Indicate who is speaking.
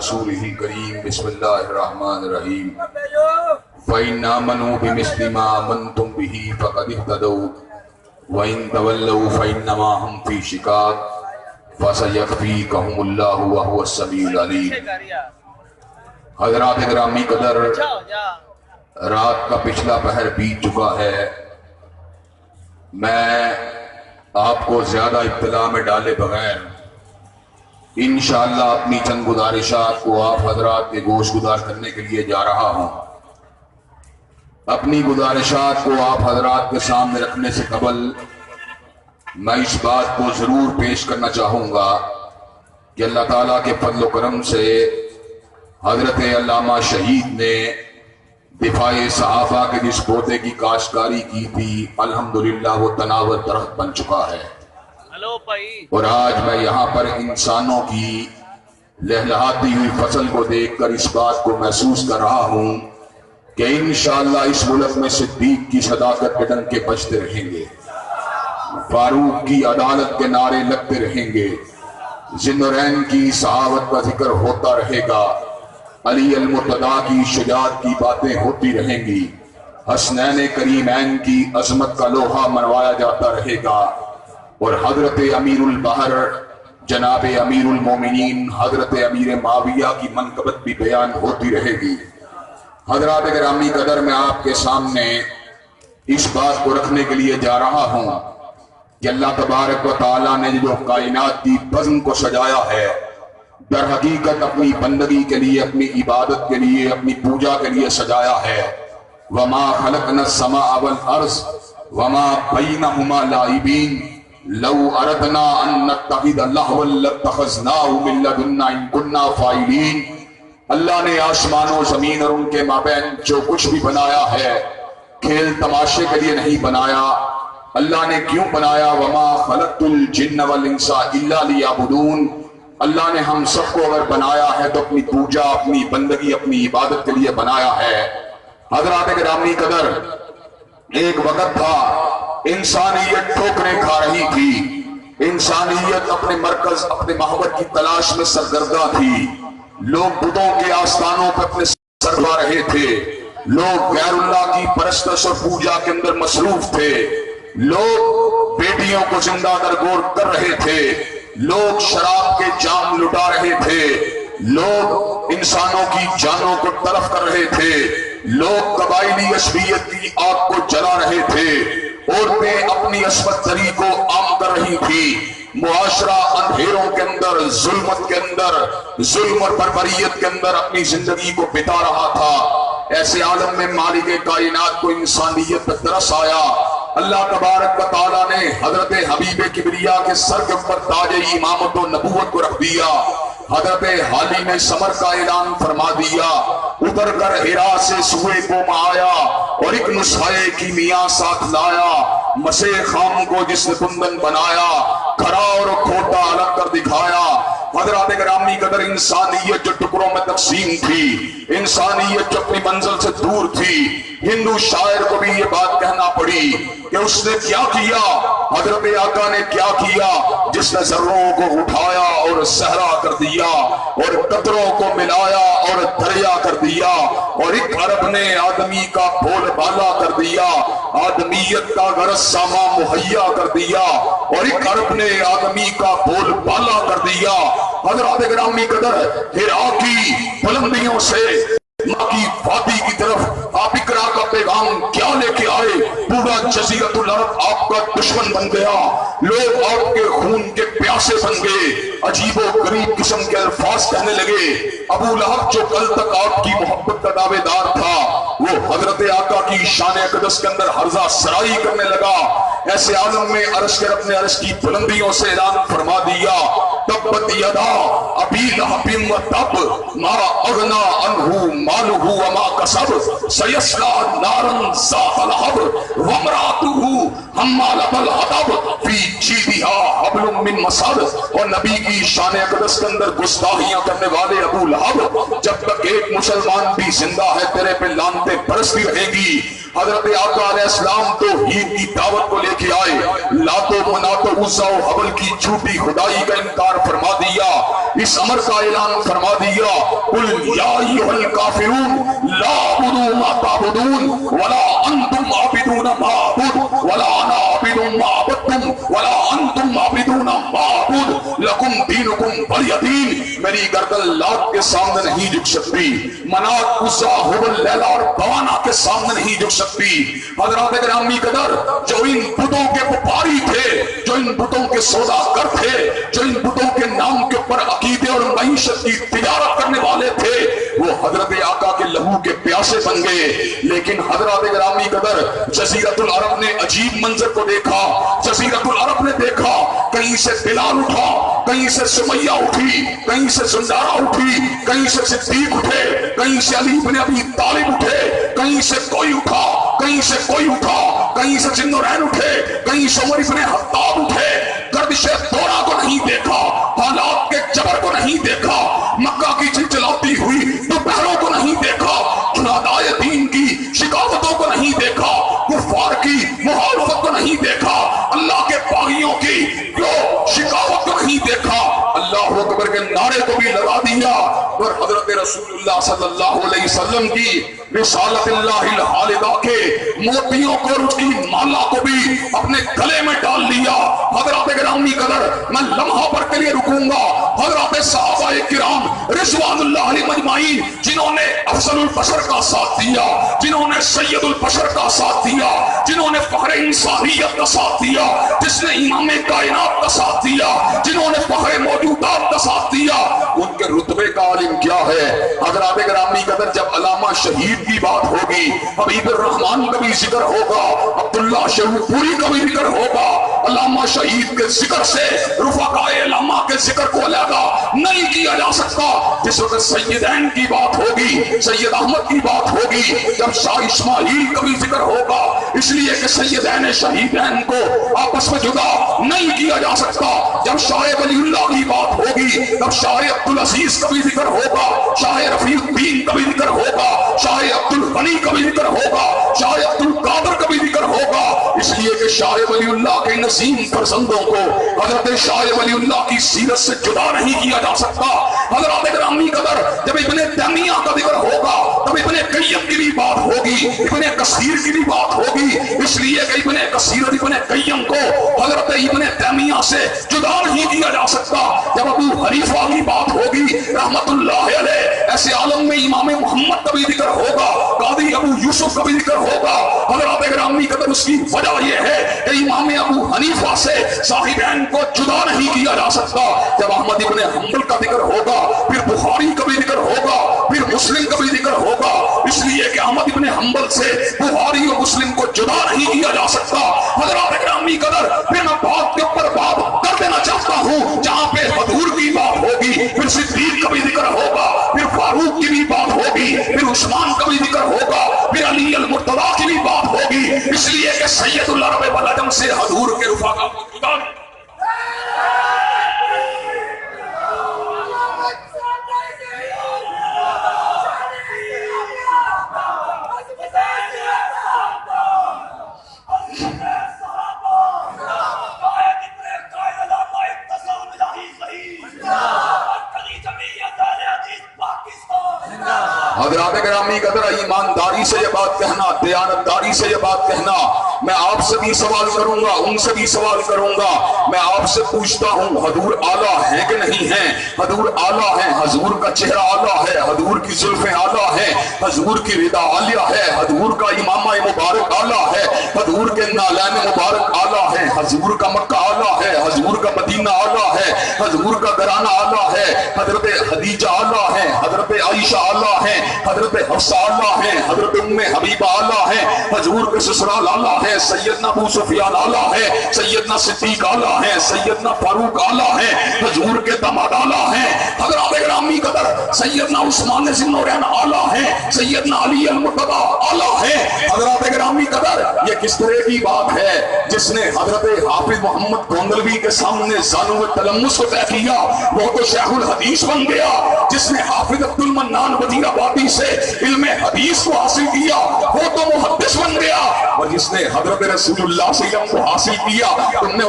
Speaker 1: رسوله الكريم بسم الله الرحمن الرحيم فإن آمنوا بمثل ما آمنتم به فقد اهتدوا وإن تولوا فإنما هم في شقاق فسيكفيكهم الله وهو السميع العليم۔ حضرات گرامی قدر، رات کا پچھلا پہر بیت چکا ہے۔ میں آپ کو زیادہ اطلاع میں ڈالے بغیر انشاءاللہ اپنی چند گزارشات کو آپ حضرات کے گوش گزار کرنے کے لیے جا رہا ہوں۔ اپنی گزارشات کو آپ حضرات کے سامنے رکھنے سے قبل میں اس بات کو ضرور پیش کرنا چاہوں گا کہ اللہ تعالیٰ کے فضل و کرم سے حضرت علامہ شہید نے دفاع صحابہ کے جس پودے کی کاشتکاری کی تھی الحمدللہ وہ تناور درخت بن چکا ہے۔ اور آج میں یہاں پر انسانوں کی لہلہاتی ہوئی فصل کو دیکھ کر اس بات کو محسوس کر رہا ہوں کہ انشاءاللہ اس ملک میں صدیق کی صداقت کے ڈنکے بجتے رہیں گے، فاروق کی عدالت کے نعرے لگتے رہیں گے، ذوالنورین کی صحابت کا ذکر ہوتا رہے گا، علی المرتضیٰ کی شجاعت کی باتیں ہوتی رہیں گی، حسنین کریمین کی عظمت کا لوہا منوایا جاتا رہے گا، اور حضرت امیر البحر جناب امیر المومنین حضرت امیر معاویہ کی منقبت بھی بیان ہوتی رہے گی۔ حضرات گرامی قدر، میں آپ کے سامنے اس بات کو رکھنے کے لیے جا رہا ہوں کہ اللہ تبارک و تعالیٰ نے جو کائنات کی بزم کو سجایا ہے در حقیقت اپنی بندگی کے لیے، اپنی عبادت کے لیے، اپنی پوجا کے لیے سجایا ہے۔ وَمَا خَلَقْنَا السَّمَاءَ وَالْأَرْضَ وَمَا بَيْنَهُمَا لَاعِبِينَ لَوْ أَرَدْنَا أَن نَّتَّخِذَ لَهْوًا لَّاتَّخَذْنَاهُ مِن لَّدُنَّا إِن كُنَّا فَاعِلِينَ۔ اللہ نے آسمان و زمین اور ان کے مابین جو کچھ بھی بنایا ہے کھیل تماشے کے لیے نہیں بنایا۔ اللہ نے کیوں بنایا؟ وَمَا خَلَقْتُ الْجِنَّ وَالْإِنسَ إِلَّا لِيَعْبُدُونَ۔ اللہ نے ہم سب کو اگر بنایا ہے تو اپنی پوجا، اپنی بندگی، اپنی عبادت کے لیے بنایا ہے۔ حضرات گرامی قدر، ایک وقت تھا انسانیت ٹھوکریں کھا رہی تھی، انسانیت اپنے مرکز، اپنے محور کی تلاش میں سرگرداں تھی، لوگ بتوں کے آستانوں پر اپنے سر پا رہے تھے، لوگ غیر اللہ کی پرستش اور پوجا کے اندر مصروف تھے، لوگ بیٹیوں کو زندہ درگور کر رہے تھے، لوگ شراب کے جام لٹا رہے تھے، لوگ انسانوں کی جانوں کو تلف کر رہے تھے، لوگ قبائلی عصبیت کی آگ کو جلا رہے تھے، عورتیں اپنی عصمت دری کو عام کر رہی تھی، معاشرہ اندھیروں کے اندر، ظلمت کے اندر، ظلم اور بربریت کے اندر اپنی زندگی کو بتا رہا تھا۔ ایسے عالم میں مالک کائنات کو انسانیت پر ترس آیا۔ اللہ تبارک و تعالیٰ نے حضرت حبیب کبریا کے سر کے اوپر تاج امامت و نبوت کو رکھ دیا۔ حضرت حالی نے سمر کا اعلان فرما دیا، اتر کر ہرا سے سوئے کو آیا اور ایک نسخہ کیمیا ساتھ لایا، مسیح خام کو جس نے کندن بنایا، کھرا اور کھوٹا الگ کر دکھایا۔ حضرات گرامی قدر، انسانیت جو ٹکڑوں میں تقسیم تھی، انسانیت جو اپنی منزل سے دور تھی، ہندو شاعر کو بھی یہ بات کہنا پڑی کہ اس نے کیا کیا، حضرت آقا نے کیا کیا، جس نے ذروں کو اٹھایا اور صحرا کر دیا اور قطروں کو ملایا اور دریا کر دیا، اور ایک عرب نے آدمی کا بول بالا کر دیا، آدمیت کا غرض ساما مہیا کر دیا، اور ایک عرب نے آدمی کا بول بالا کر دیا۔ حضرات گرامی قدر، ہرا کی بلندیوں سے ماں کی وادی کی طرف آپ اقرا کا پیغام کیا لے کے آئے؟ پورا جزیرۃ العرب آپ کا دشمن بن گیا، لوگ آپ کے خون کے پیاسے بن گئے، عجیب و غریب قسم کے الفاظ کہنے لگے۔ ابو لہب جو کل تک آپ کی محبت کا دعوے دار تھا، وہ حضرت آقا کی شان اقدس کے اندر ہرزہ سرائی کرنے لگا۔ ایسے عالم میں عرش کے رب نے عرش کی بلندیوں سے اعلان فرما دیا، تبت یدا ابی لہب وتب ما اغنی عنہ مالہ وما کسب سیصلی نارا ذات لہب وامرأتہ حمالۃ الحطب فی جیدہا حبل من مسد۔ اور نبی کی شان اقدس کے اندر گستاخیاں کرنے والے ابو لہب، جب تک ایک مسلمان بھی زندہ ہے تیرے پہ لعنتیں برستی رہے گی۔ حضرت آقا علیہ السلام توحید کی دعوت کو لے کے آئے، لات و منات و عزا و حبل کی جھوٹی خدائی کا انکار فرما دیا، اس امر کا اعلان فرما دیا या अय्युहल काफिरून ला अअबुदु मा ताबुदून वला अंतुम आबिदून मा अअबुद वला अना आबिदुम मा अबदतुम वला अंतुम आबिदून मा अअबुद लकुम दीनुकुम वलिय दीन। मेरी गर्दन लात के सामने नहीं झुक सकती, मनात उज़्ज़ा हुबल लैला और बवाना के सामने नहीं झुक सकती। हज़रात गिरामी कदर, जो इन बुतों के व्यापारी थे, जो इन बुतों के सौदागर थे, जो इन बुतों के नाम के ऊपर अकीदे और मईशत की तिजारत करने वाले थे, वो हजरत आका के लहू के प्यासे बन गए। लेकिन हजरत गिरामी कदर, जजीरतुल अरब ने अजीब मंजर को देखा। जजीरतुल अरब ने देखा, कहीं से बिलाल उठा, कहीं से सुमैया उठी, कहीं से सुंदारा उठी, कहीं से सिद्दीक उठे, कहीं से अली इब्ने अबी तालिब उठे, कहीं से कोई उठा, कहीं से कोई उठा, कहीं से जिन्नुरैन उठे, कहीं से उमर इब्ने हत्ताब उठे। गर्दिशे दौरा को नहीं देखा, हालात के जबर को नहीं देखा, मक्का की चिलचिलाती हुई दोपहरों को नहीं देखा, खुदाए दीन की शिकावतों को नहीं देखा, कुफार की मुखालफत को नहीं देखा, अल्लाह के बागियों की जो शिकावत को नहीं देखा, अल्लाह अकबर के नारे को भी लगा दिया और हजरत रसूलुल्लाह सल्लल्लाहु अलैहि वसल्लम की रिसालतिल्लाहिल हालिदा के मोतियों को, उसकी माला को भी अपने गले में डाल लिया। हजरत गिरामी कदर, मैं लम्हा भर के लिए रुकूंगा। हजरत सहाबाए किराम रिज़वानुल्लाह अलैहिम अजमाइन, जिन्होंने अफजलुल बशर का साथ दिया, जिन्होंने सैयदुल बशर का साथ दिया, जिन्होंने फखरे इंसानियत का साथ दिया, जिसने इमाम कायनात का साथ दिया, जिन्होंने फखरे मौजूदात का साथ दिया, उनके रुतबे का आलिम क्या है। हजरत गिरामी कदर, जब अल्लामा शहीद की बात होगी, हबीबुर रहमान का भी जिक्र होगा, अब्दुल्ला शेखपुरी का भी जिक्र होगा, अल्लामा शहीद के जिक्र से रुफाकाए अल्लामा के जिक्र को अलग नहीं किया जा सकता। जिस वक्त सैयदैन की बात होगी, सैयद अहमद की बात होगी, जब शाह इस्माइल का भी जिक्र होगा, इसलिए कि सैयदैन शहीदैन को आपस में जुदा नहीं किया जा सकता। जब शाह वलीउल्लाह की बात होगी, तब शाह अब्दुल अजीज का भी जिक्र होगा, शाह रफीउद्दीन का भी जिक्र होगा, शाह अब्दुल गनी का भी जिक्र होगा, शाह अब्दुल कादर का भी जिक्र होगा। इसलिए कि शाह वलीउल्लाह के नसीम फरजंदों को हजरत शाह वलीउल्लाह की सीरत से जुदा नहीं किया जा सकता। हजरत गिरामी कदर, जब इब्ने तैमिया का जिक्र होगा, तब इब्ने कय्यम की भी बात होगी, इब्ने कसीर की भी बात होगी। इसलिए कि इब्ने कसीर और इब्ने कय्यम को हजरत इब्ने तैमिया से जुदा नहीं किया जा सकता। जब अबू हनीफा की बात होगी रहमतुल्लाह अलैह, ऐसे आलम में इमाम मोहम्मद का भी जिक्र होगा, कादी अबू यूसुफ का भी जिक्र होगा। हजरत गिरामी कदर, उसकी वजह यह है कि इमाम अबू हनीफा से साहिबैन को जुदा नहीं किया जा सकता। जब अहमद इब्ने हंबल का जिक्र होगा, फिर बुखारी का भी जिक्र होगा, फिर मुस्लिम का भी जिक्र होगा। इसलिए कि अहमद इब्ने हंबल से बुखारी और मुस्लिम को जुदा नहीं किया जा सकता। हजरत गिरामी कदर, फिर मैं बात के ऊपर बात कर देना चाहता हूँ, जहाँ पे हजूर की बात होगी, फिर सिद्दीक का भी जिक्र होगा, फिर फारूक की भी बात होगी, फिर उस्मान का भी जिक्र होगा, फिर अली अल मुर्तज़ा की भी बात होगी। इसलिए कि सैयदुल अरब वल अजम से हजूर के रुफा का जुदा हजरात गिरामी कदर, ईमानदारी से ये बात कहना, दयानतदारी से ये बात कहना, मैं आपसे भी सवाल करूंगा, उनसे भी सवाल करूंगा। मैं आपसे पूछता हूँ, हजूर आला है कि नहीं है? हजूर आला है, हजूर का चेहरा आला है, हजूर की जुल्फें आला है, हजूर की रिदा आलिया है, हजूर का इमामा मुबारक आला है, हजूर के नालैन मुबारक आला है, हजूर का मक्का आला है, हजूर का मदीना आला है, हजूर का घराना आला है, हजरत खदीजा आला है, हजरत आयशा आला है, हजरत हफ्सा आला है, हजरत उम्मे हबीबा आला है, हजूर के ससुराल आला है, सैयदना अबू सुफियान आला है, सैयदना सिद्दीक आला है, सैयदना फारूक आला है, हजूर के दामाद आला है, हजरत गिरामी कदर सैयदना उस्मान ज़िन्नुरैन आला है, सैयदना अली अल मुर्तज़ा आला है। हजरत गिरामी कदर, ये किस तरह की बात है जिसने हजरत हाफिज मोहम्मद गोंदलवी के सामने ज़ानुए तलम्मुस को तय किया, वो तो शेखुल हदीस बन गया। जिसने हाफिज अब्दुल मन्नान वजीराबादी से इल्मे हदीस को हासिल किया, वो तो मुहद्दिस बन गया। और जिसने हजरत रसूलुल्लाह सल्लल्लाहु अलैहि वसल्लम को हासिल किया, तुमने